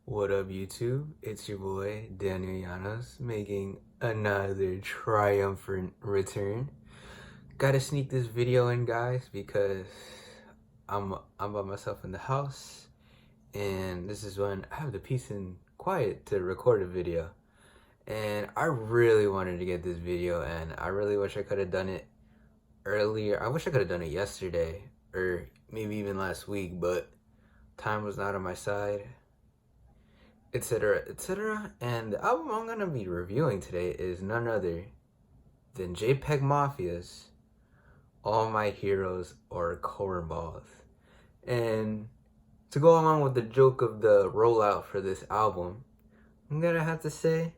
What up, YouTube? It's your boy Daniel Llanos making another triumphant return. Gotta sneak this video in, guys, because I'm by myself in the house, and this is when I have the peace and quiet to record a video. And I really wanted to get this video, and I really wish I could have done it earlier. I wish I could have done it yesterday or maybe even last week, but time was not on my side, etc., etc. And the album I'm gonna be reviewing today is none other than JPEGMAFIA's All My Heroes Are Cornballs. And to go along with the joke of the rollout for this album, I'm gonna have to say,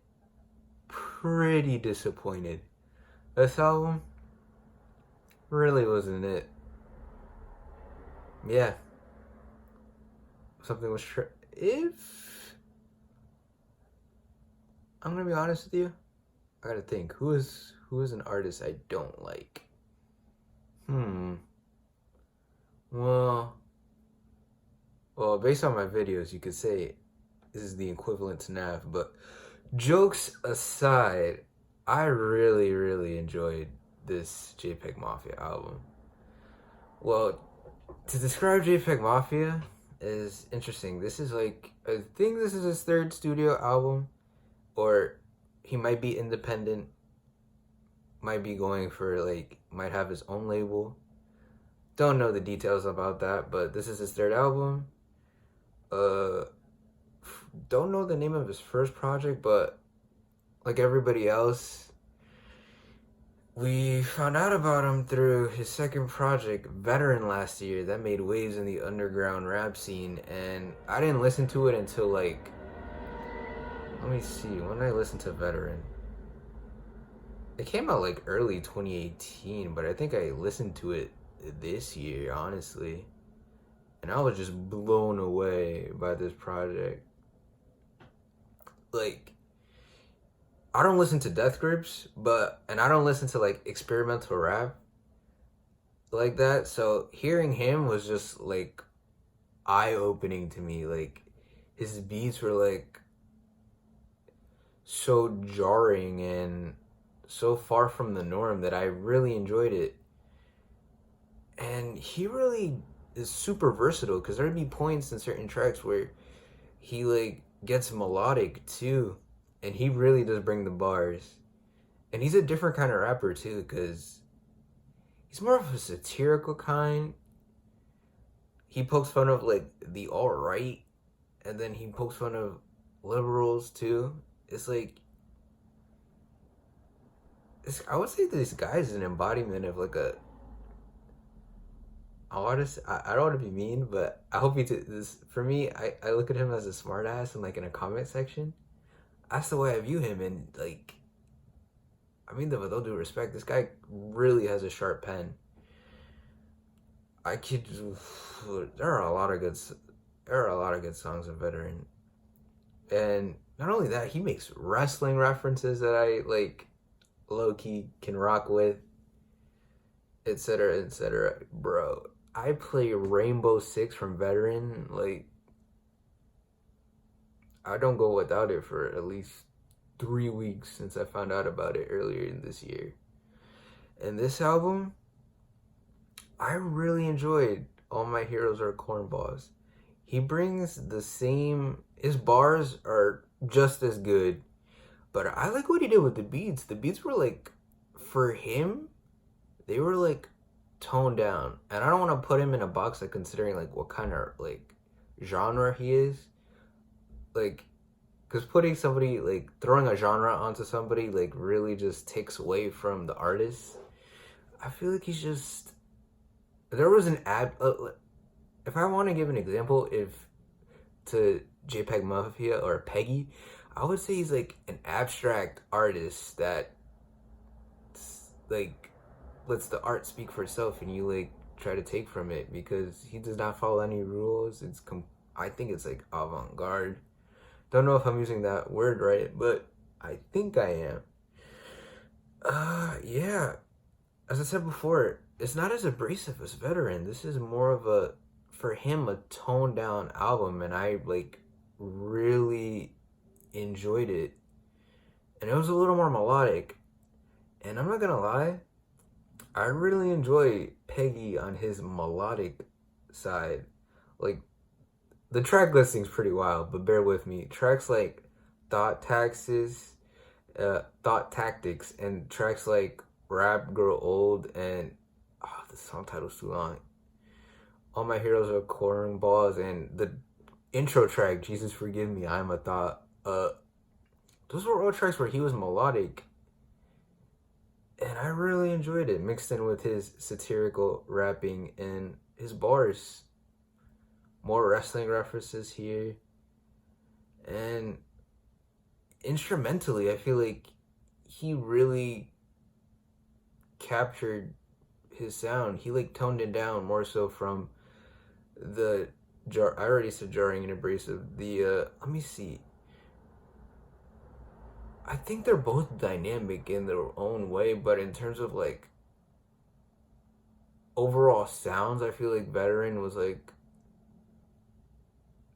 pretty disappointed. This album really wasn't it. Yeah, something was if I'm gonna be honest with you, I gotta think. Who is an artist I don't like? Well, based on my videos, you could say this is the equivalent to Nav. But jokes aside, I really enjoyed this JPEGMAFIA album. Well, to describe JPEGMAFIA is interesting. This is like, I think this is his third studio album, or he might be independent, might be going for might have his own label. Don't know the details about that, but this is his third album. Don't know the name of his first project, but like everybody else, we found out about him through his second project, Veteran, last year. That made waves in the underground rap scene, and I didn't listen to it until let me see, when did I listen to Veteran? It came out early 2018, but I think I listened to it this year, honestly. And I was just blown away by this project. I don't listen to death grips, and I don't listen to experimental rap like that. So hearing him was just eye-opening to me. His beats were so jarring and so far from the norm that I really enjoyed it. And he really is super versatile, because there'd be points in certain tracks where he gets melodic too, and he really does bring the bars. And he's a different kind of rapper too, because he's more of a satirical kind. He pokes fun of the alt-right, and then he pokes fun of liberals too. I would say this guy is an embodiment of I don't want to be mean, but I hope this. For me, I look at him as a smartass in a comment section. That's the way I view him, and I mean that with all due respect, this guy really has a sharp pen. There are a lot of good songs of Veteran, and not only that, he makes wrestling references that I low key can rock with, etc., etc. Bro, I play Rainbow Six from Veteran. I don't go without it for at least 3 weeks since I found out about it earlier in this year. And this album, I really enjoyed All My Heroes Are Cornballs. He brings the same, his bars are just as good, but I like what he did with the beats. The beats were for him, they were toned down. And I don't want to put him in a box considering what kind of genre he is. Because putting somebody, throwing a genre onto somebody really just takes away from the artist. I feel like he's just, there was an if I want to give an example, to JPEGMAFIA or Peggy, I would say he's an abstract artist that lets the art speak for itself, and you try to take from it, because he does not follow any rules. I think it's avant-garde. Don't know if I'm using that word right, but I think I am. Yeah. As I said before, it's not as abrasive as Veteran. This is more of for him, a toned down album, and I really enjoyed it. And it was a little more melodic. And I'm not gonna lie, I really enjoy Peggy on his melodic side. Like, the track listing's pretty wild, but bear with me. Tracks like Thought Tactics, and tracks like Rap Grow Old, and the song title's too long. All My Heroes Are Cornballs, and the intro track, Jesus Forgive Me, I'm a Thought. Those were all tracks where he was melodic, and I really enjoyed it, mixed in with his satirical rapping and his bars. More wrestling references here, and instrumentally, I feel like he really captured his sound. He like toned it down more so from the I already said jarring and abrasive. Let me see. I think they're both dynamic in their own way, but in terms of like overall sounds, I feel like Veteran was like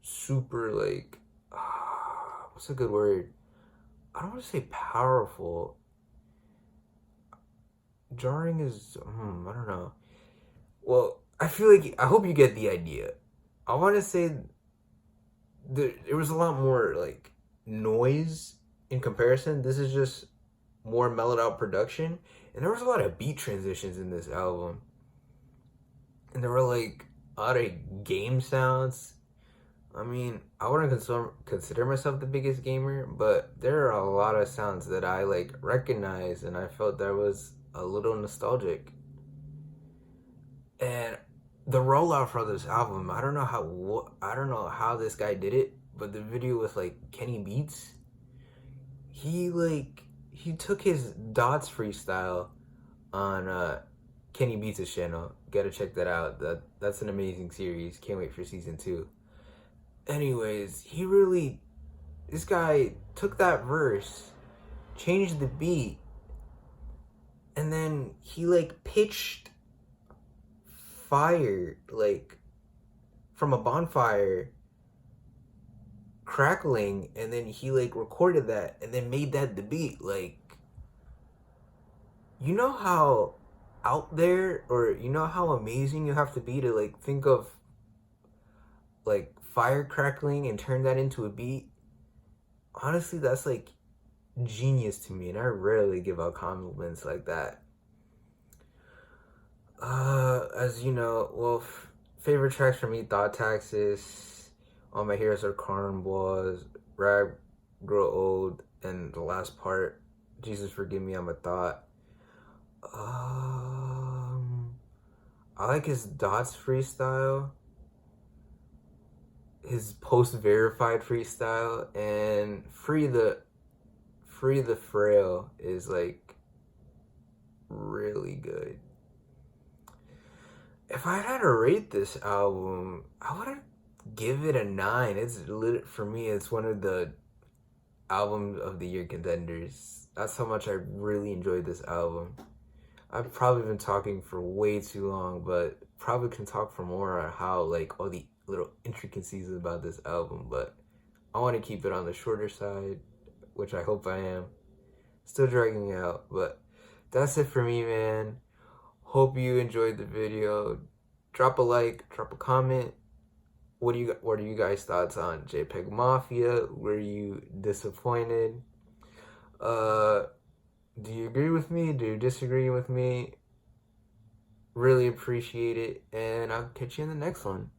super like what's a good word? I don't want to say powerful. Jarring is I don't know. Well, I feel like I hope you get the idea. I want to say there was a lot more like noise in comparison. This is just more mellowed out production, and there was a lot of beat transitions in this album, and there were like a lot of game sounds. I mean, I wouldn't consider myself the biggest gamer, but there are a lot of sounds that I like recognize, and I felt that was a little nostalgic. And the rollout for this album, I don't know how this guy did it, but the video with like Kenny Beats, he took his Dots freestyle on Kenny Beats' channel. Gotta check that out. That's an amazing series. Can't wait for season 2. Anyways, this guy took that verse, changed the beat, and then he like pitched fire like from a bonfire crackling, and then he like recorded that and then made that the beat. Like, you know how out there, or you know how amazing you have to be to like think of like fire crackling and turn that into a beat? Honestly, that's like genius to me, and I rarely give out compliments like that. As you know, well, favorite tracks for me: Thought Taxes, All My Heroes Are Cornballs, Rap Grow Old, and the last part, Jesus Forgive Me, I'm a Thought. I like his Dots freestyle, his post-verified freestyle, and Free the Frail is like really good. If I had to rate this album, I would give it a 9. For me, it's one of the album of the year contenders. That's how much I really enjoyed this album. I've probably been talking for way too long, but probably can talk for more on how like all the little intricacies about this album, but I want to keep it on the shorter side, which I hope I am. Still dragging out, but that's it for me, man. Hope you enjoyed the video. Drop a like, drop a comment. What are you guys' thoughts on JPEGMAFIA? Were you disappointed? Do you agree with me? Do you disagree with me? Really appreciate it, and I'll catch you in the next one.